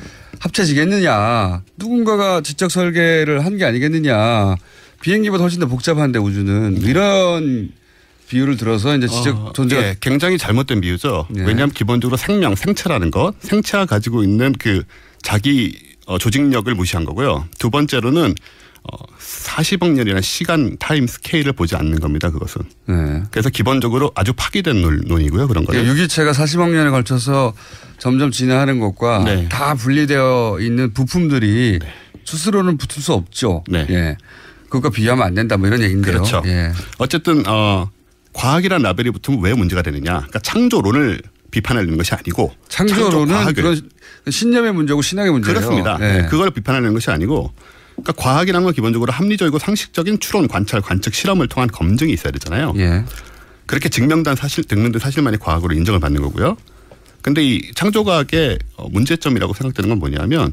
합쳐지겠느냐. 누군가가 지적 설계를 한 게 아니겠느냐. 비행기보다 훨씬 더 복잡한데 우주는. 이런 비유를 들어서 이제 지적 존재가. 예, 굉장히 잘못된 비유죠. 네. 왜냐하면 기본적으로 생명, 생체라는 것, 생체가 가지고 있는 그 자기 조직력을 무시한 거고요. 두 번째로는 40억 년이라는 시간 타임 스케일을 보지 않는 겁니다. 그것은. 네. 그래서 기본적으로 아주 파기된 논이고요. 그런 거는. 유기체가 40억 년에 걸쳐서 점점 진화하는 것과 네. 다 분리되어 있는 부품들이 스스로는 붙을 수 없죠. 네. 예. 그것과 비교하면 안 된다 뭐 이런 얘기인데요. 그렇죠. 예. 어쨌든 과학이라는 라벨이 붙으면 왜 문제가 되느냐. 그러니까 창조론을 비판하려는 것이 아니고 창조론은 그런 신념의 문제고 신앙의 문제예요. 그렇습니다. 예. 네. 그걸 비판하려는 것이 아니고 그러니까 과학이라는 건 기본적으로 합리적이고 상식적인 추론, 관찰, 관측, 실험을 통한 검증이 있어야 되잖아요. 예. 그렇게 증명된 사실, 증명된 사실만이 과학으로 인정을 받는 거고요. 그런데 이 창조과학의 문제점이라고 생각되는 건 뭐냐면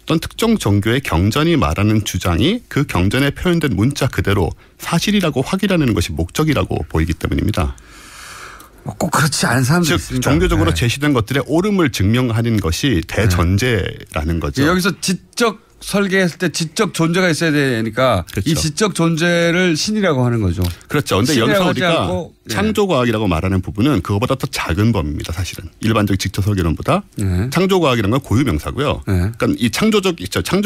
어떤 특정 종교의 경전이 말하는 주장이 그 경전에 표현된 문자 그대로 사실이라고 확인하는 것이 목적이라고 보이기 때문입니다. 꼭 그렇지 않은 사람들이 즉 있으니까. 종교적으로 네. 제시된 것들의 옳음을 증명하는 것이 대전제라는 거죠. 여기서 지적 설계했을 때 지적 존재가 있어야 되니까 그렇죠. 이 지적 존재를 신이라고 하는 거죠. 그렇죠. 그런데 여기서 우리가 창조과학이라고 말하는 부분은 그거보다 더 작은 범위입니다. 사실은 일반적 지적 설계론보다 창조과학이라는 건 고유명사고요. 그러니까 이 창조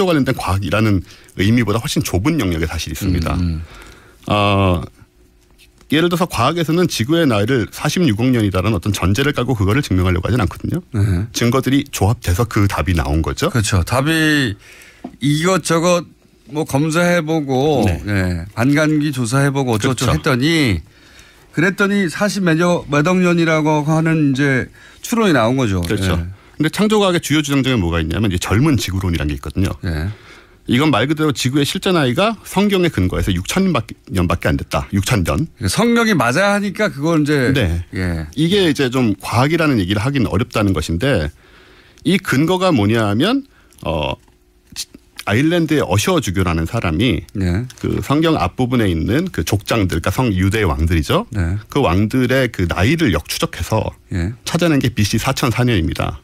관련된 과학이라는 의미보다 훨씬 좁은 영역에 사실 있습니다. 예를 들어서 과학에서는 지구의 나이를 46억 년이다라는 어떤 전제를 깔고 그거를 증명하려고 하진 않거든요. 증거들이 조합돼서 그 답이 나온 거죠. 그렇죠. 답이 이것저것 뭐 검사해보고 반감기 조사해보고 어쩌고저쩌고 했더니 그랬더니 40몇 억 년이라고 하는 이제 추론이 나온 거죠. 그렇죠. 근데 창조과학의 주요 주장 중에 뭐가 있냐면 이제 젊은 지구론이라는 게 있거든요. 이건 말 그대로 지구의 실제 나이가 성경에 근거해서 6,000년밖에 안 됐다. 6,000년. 성경이 맞아야 하니까 그걸 이제. 네. 이게 이제 좀 과학이라는 얘기를 하기는 어렵다는 것인데 이 근거가 뭐냐 하면 아일랜드의 어셔주교라는 사람이 그 성경 앞부분에 있는 그 족장들, 그러니까 유대의 왕들이죠. 그 왕들의 그 나이를 역추적해서 찾아낸 게 BC 4004년입니다.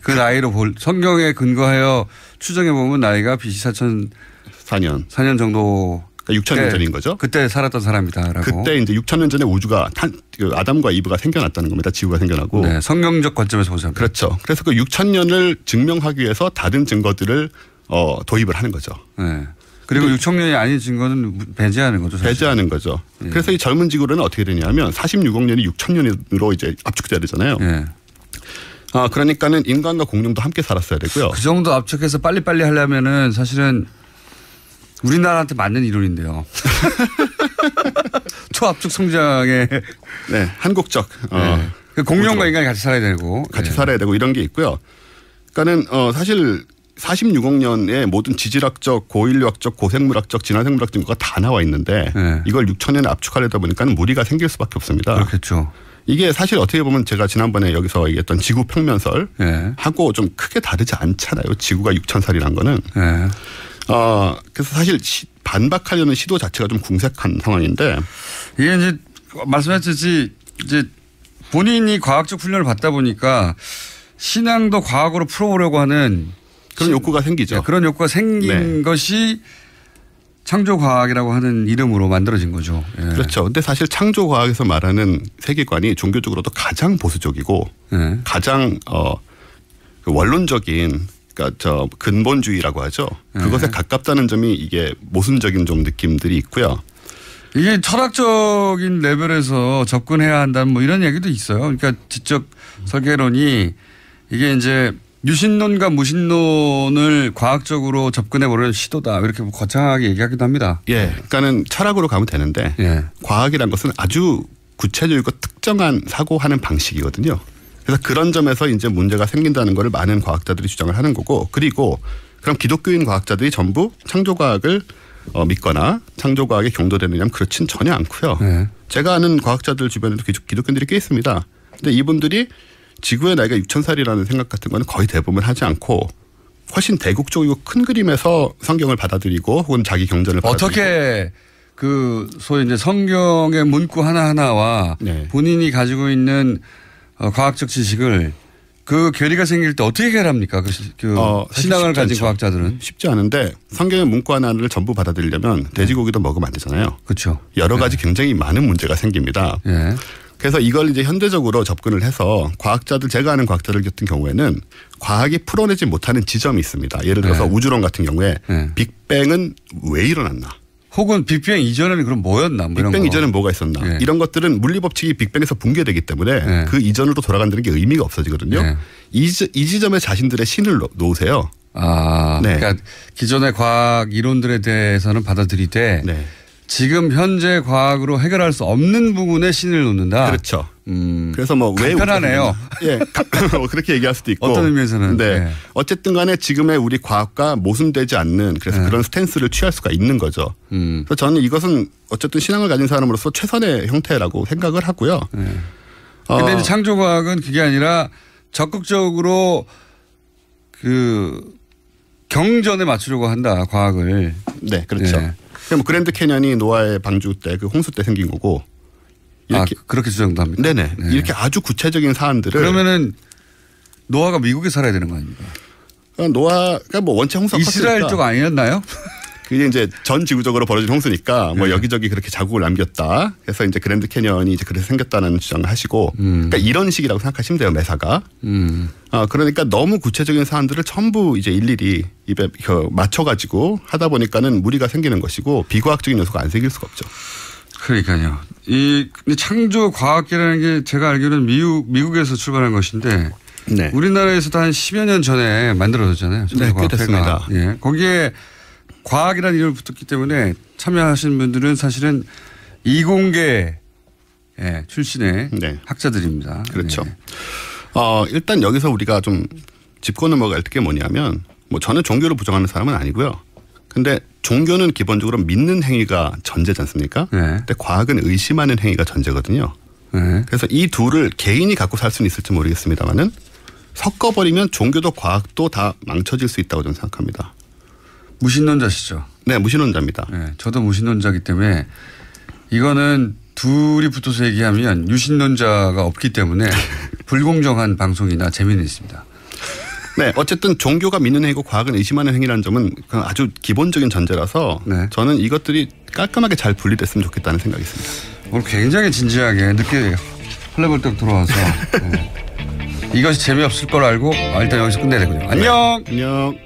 그 나이로 성경에 근거하여 추정해 보면 나이가 BC 4004년 정도. 그러니까 6,000년 전인 거죠. 그때 살았던 사람이다라고. 그때 이제 6,000년 전에 우주가 아담과 이브가 생겨났다는 겁니다. 지구가 생겨나고. 네, 성경적 관점에서 보자면. 그렇죠. 그래서 그 6,000년을 증명하기 위해서 다른 증거들을 도입을 하는 거죠. 네. 그리고 6,000년이 아닌 증거는 배제하는 거죠. 사실. 배제하는 거죠. 그래서 이 젊은 지구로는 어떻게 되냐면 46억 년이 6,000년으로 이제 압축돼야 되잖아요. 그러니까는 인간과 공룡도 함께 살았어야 되고요. 그 정도 압축해서 빨리빨리 하려면은 사실은 우리나라한테 맞는 이론인데요. 초압축 성장의 한국적. 공룡과 인간이 같이 살아야 되고. 같이 살아야 되고 이런 게 있고요. 그러니까는 사실 46억 년의 모든 지질학적, 고인류학적, 고생물학적, 진화생물학 증거가 다 나와 있는데 이걸 6,000년에 압축하려다 보니까 무리가 생길 수밖에 없습니다. 그렇겠죠. 이게 사실 어떻게 보면 제가 지난번에 여기서 얘기했던 지구 평면설하고 좀 크게 다르지 않잖아요. 지구가 6,000살이란 거는. 그래서 사실 반박하려는 시도 자체가 좀 궁색한 상황인데 이게 이제 말씀하셨듯이 이제 본인이 과학적 훈련을 받다 보니까 신앙도 과학으로 풀어보려고 하는 그런 욕구가 생기죠. 그런 욕구가 생긴 것이 창조과학이라고 하는 이름으로 만들어진 거죠. 예. 그렇죠. 근데 사실 창조과학에서 말하는 세계관이 종교적으로도 가장 보수적이고 가장 원론적인 그러니까 근본주의라고 하죠. 그것에 가깝다는 점이 이게 모순적인 좀 느낌들이 있고요. 이게 철학적인 레벨에서 접근해야 한다는 뭐 이런 얘기도 있어요. 그러니까 지적 설계론이 이게 이제 유신론과 무신론을 과학적으로 접근해 보려는 시도다. 이렇게 거창하게 얘기하기도 합니다. 예. 그러니까는 철학으로 가면 되는데 과학이란 것은 아주 구체적이고 특정한 사고하는 방식이거든요. 그래서 그런 점에서 이제 문제가 생긴다는 것을 많은 과학자들이 주장을 하는 거고 그리고 그럼 기독교인 과학자들이 전부 창조과학을 믿거나 창조과학에 경도되느냐면 그렇진 전혀 않고요. 제가 아는 과학자들 주변에도 기독교인들이 꽤 있습니다. 근데 이분들이 지구의 나이가 6,000살이라는 생각 같은 거는 거의 대부분 하지 않고 훨씬 대국적이고 큰 그림에서 성경을 받아들이고 혹은 자기 경전을 받아들이고 어떻게 그 소위 이제 성경의 문구 하나하나와 본인이 가지고 있는 과학적 지식을 그 괴리가 생길 때 어떻게 해결합니까? 신앙을 가진 과학자들은. 쉽지 않은데 성경의 문구 하나를 전부 받아들이려면 돼지고기도 먹으면 안 되잖아요. 그렇죠. 여러 가지 굉장히 많은 문제가 생깁니다. 그래서 이걸 이제 현대적으로 접근을 해서 과학자들 제가 아는 과학자들 같은 경우에는 과학이 풀어내지 못하는 지점이 있습니다. 예를 들어서 우주론 같은 경우에 빅뱅은 왜 일어났나? 혹은 빅뱅 이전에는 그럼 뭐였나? 뭐 빅뱅 이전에는 뭐가 있었나? 이런 것들은 물리법칙이 빅뱅에서 붕괴되기 때문에 그 이전으로 돌아간다는 게 의미가 없어지거든요. 이 지점에 자신들의 신을 놓으세요. 그러니까 기존의 과학 이론들에 대해서는 받아들이되 지금 현재 과학으로 해결할 수 없는 부분에 신을 놓는다. 그렇죠. 그래서 뭐 왜 간편하네요. 예, 그렇게 얘기할 수도 있고 어떤 의미에서는. 네. 어쨌든 간에 지금의 우리 과학과 모순되지 않는 그래서 그런 스탠스를 취할 수가 있는 거죠. 그래서 저는 이것은 어쨌든 신앙을 가진 사람으로서 최선의 형태라고 생각을 하고요. 그런데 이제 창조과학은 그게 아니라 적극적으로 그 경전에 맞추려고 한다. 과학을. 네, 그렇죠. 뭐 그랜드 캐년이 노아의 방주 때 그 홍수 때 생긴 거고. 이렇게 그렇게 주장도 합니까? 네네. 이렇게 아주 구체적인 사안들을. 그러면은 노아가 미국에 살아야 되는 거 아닙니까? 노아가 뭐 원체 홍수가 이스라엘 쪽 아니었나요? 그게 이제 전 지구적으로 벌어진 홍수니까 뭐 여기저기 그렇게 자국을 남겼다. 그래서 이제 그랜드 캐년이 이제 그래서 생겼다는 주장을 하시고. 그러니까 이런 식이라고 생각하시면 돼요, 매사가. 그러니까 너무 구체적인 사안들을 전부 이제 일일이 입에 맞춰가지고 하다 보니까는 무리가 생기는 것이고 비과학적인 요소가 안 생길 수가 없죠. 그러니까요. 이 창조 과학이라는 게 제가 알기로는 미국에서 출발한 것인데 우리나라에서도 한 10여 년 전에 만들어졌잖아요. 네, 꽤 됐습니다. 예. 거기에 과학이라는 이름을 붙었기 때문에 참여하신 분들은 사실은 이공계 출신의 학자들입니다. 그렇죠. 일단 여기서 우리가 좀 짚고 넘어갈 게 뭐냐면 뭐 저는 종교를 부정하는 사람은 아니고요. 근데 종교는 기본적으로 믿는 행위가 전제지 않습니까? 근데 과학은 의심하는 행위가 전제거든요. 그래서 이 둘을 개인이 갖고 살 수는 있을지 모르겠습니다만은 섞어버리면 종교도 과학도 다 망쳐질 수 있다고 저는 생각합니다. 무신론자시죠? 네, 무신론자입니다. 네, 저도 무신론자이기 때문에 이거는 둘이 붙어서 얘기하면 유신론자가 없기 때문에 불공정한 방송이나 재미는 있습니다. 네, 어쨌든 종교가 믿는 행위고 과학은 의심하는 행위라는 점은 아주 기본적인 전제라서 저는 이것들이 깔끔하게 잘 분리됐으면 좋겠다는 생각이 있습니다. 오늘 굉장히 진지하게 늦게 헐레벌떡 들어와서 이것이 재미없을 걸 알고 일단 여기서 끝내야 되거든요. 안녕. 안녕.